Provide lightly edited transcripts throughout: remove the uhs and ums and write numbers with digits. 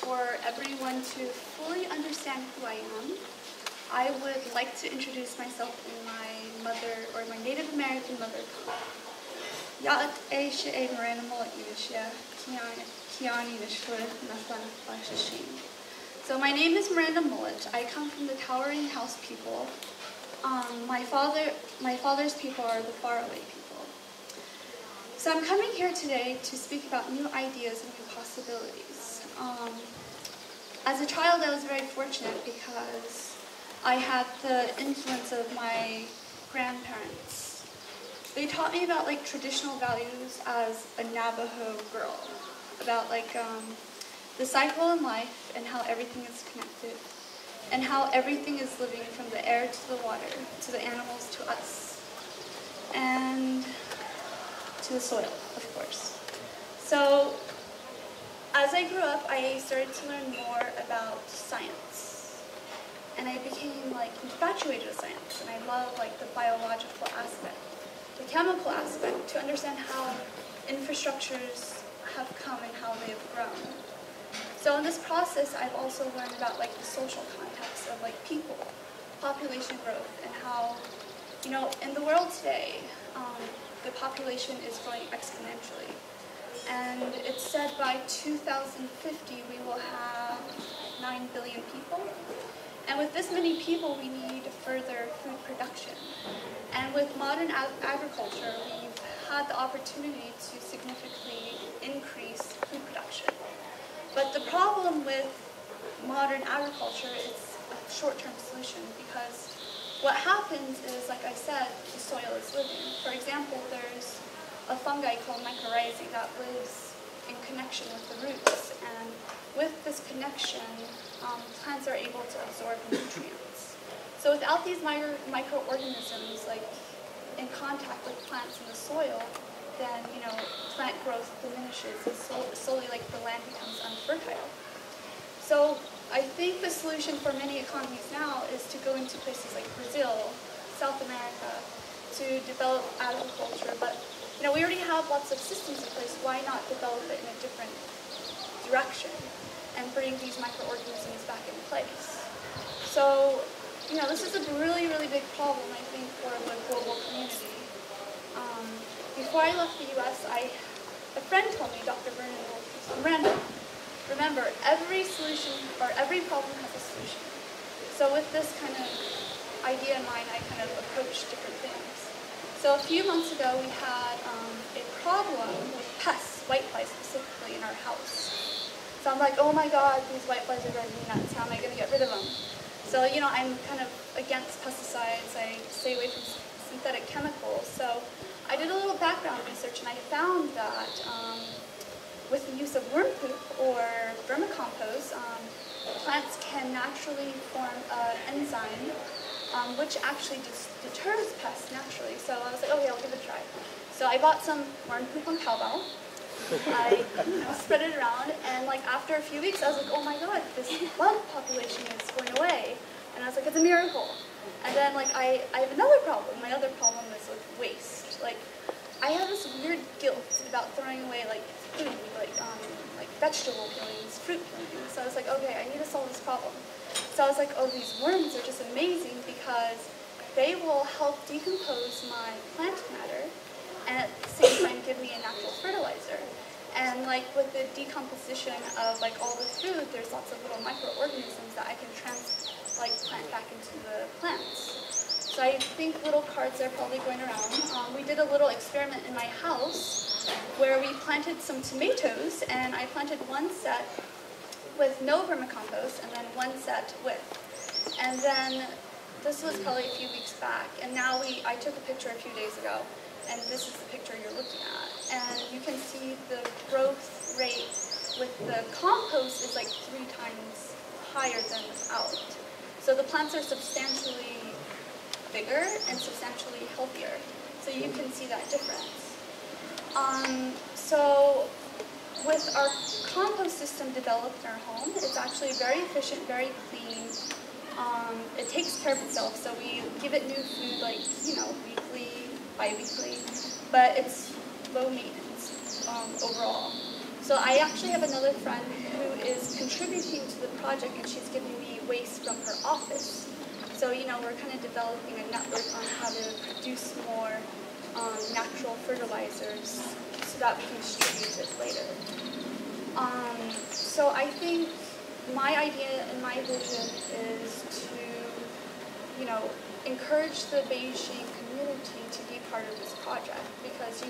for everyone to fully understand who I am, I would like to introduce myself in my Native American mother tongue. Ya'at e Miranda Mullet So my name is Miranda Mullet. I come from the Towering House people. My father's people are the faraway people. So I'm coming here today to speak about new ideas and new possibilities. As a child, I was very fortunate because I had the influence of my grandparents. They taught me about traditional values as a Navajo girl, about the cycle in life and how everything is connected, and how everything is living from the air to the water, to the animals, to us, and to the soil, of course. So as I grew up, I started to learn more about science, and I became infatuated with science, and I love the biological aspect, the chemical aspect, to understand how infrastructures have come and how they have grown. So in this process, I've also learned about the social context of people, population growth, and how, in the world today, the population is growing exponentially. And it's said by 2050 we will have 9 billion people. And with this many people, we need further food production. And with modern agriculture, we've had the opportunity to significantly increase food production. But the problem with modern agriculture is a short-term solution, because what happens is, like I said, the soil is living. For example, there's a fungi called mycorrhizae that lives in connection with the roots, and with this connection, plants are able to absorb nutrients. So without these microorganisms in contact with plants in the soil, then plant growth diminishes, and slowly the land becomes unfertile. So I think the solution for many economies now is to go into places like Brazil, South America, to develop agriculture. But we already have lots of systems in place. Why not develop it in a different direction and bring these microorganisms back in place? So this is a really, really big problem, I think, for the global community. Before I left the U.S., a friend told me, Dr. Miranda, remember, every solution or every problem has a solution. So with this kind of idea in mind, I kind of approached different things. So a few months ago, we had a problem with pests, whiteflies specifically, in our house. So I'm like, oh my God, these whiteflies are driving me nuts. How am I going to get rid of them? So I'm kind of against pesticides. I stay away from synthetic chemicals. So I did a little background research, and I found that with the use of worm poop or vermicompost, plants can naturally form an enzyme which actually deters pests naturally. So I was like, okay, I'll give it a try. So I bought some worm poop on Taobao. I spread it around, and after a few weeks, I was like, oh my God, this bug population is going away. And I was like, it's a miracle. And then I have another problem. My other problem is with waste. I have this weird guilt about throwing away food, vegetable peelings, fruit peelings. So I was like, okay, I need to solve this problem. So I was like, oh, these worms are just amazing because they will help decompose my plant matter and at the same time give me a natural fertilizer. And with the decomposition of all the food, there's lots of little microorganisms that I can plant back into the plants. So I think little cards are probably going around. We did a little experiment in my house where we planted some tomatoes, and I planted one set with no vermicompost and then one set with. And then this was probably a few weeks back, and now I took a picture a few days ago, and this is the picture you're looking at. And you can see the growth rate with the compost is 3 times higher than without. So the plants are substantially bigger and substantially healthier. So you can see that difference. So with our compost system developed in our home, it's actually very efficient, very clean. It takes care of itself, so we give it new food weekly, bi-weekly, but it's low maintenance overall. So I actually have another friend who is contributing to the project, and she's giving me waste from her office. So, we're kind of developing a network on how to produce more natural fertilizers so that we can distribute it later. So I think my idea and my vision is to, encourage the Beijing community to be part of this project, because,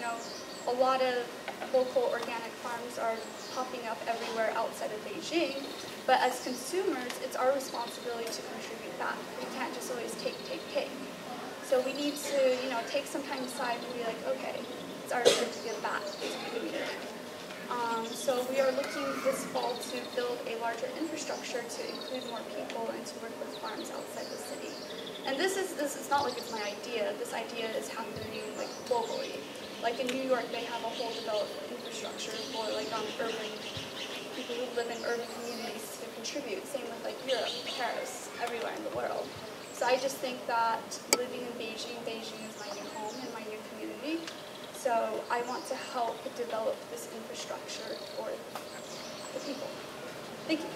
a lot of local organic farms are popping up everywhere outside of Beijing, but as consumers, it's our responsibility to contribute back. We can't just always take. So we need to, take some time aside and be like, okay, it's our turn to give back to the community. So we are looking this fall to build a larger infrastructure to include more people and to work with farms outside the city. And this is not like it's my idea. This idea is happening like globally. Like in New York, they have a whole developed infrastructure for urban people who live in urban communities to contribute. Same with like Europe, Paris, everywhere in the world. So I just think that living in Beijing is my new home and my new community. So I want to help develop this infrastructure for the people. Thank you.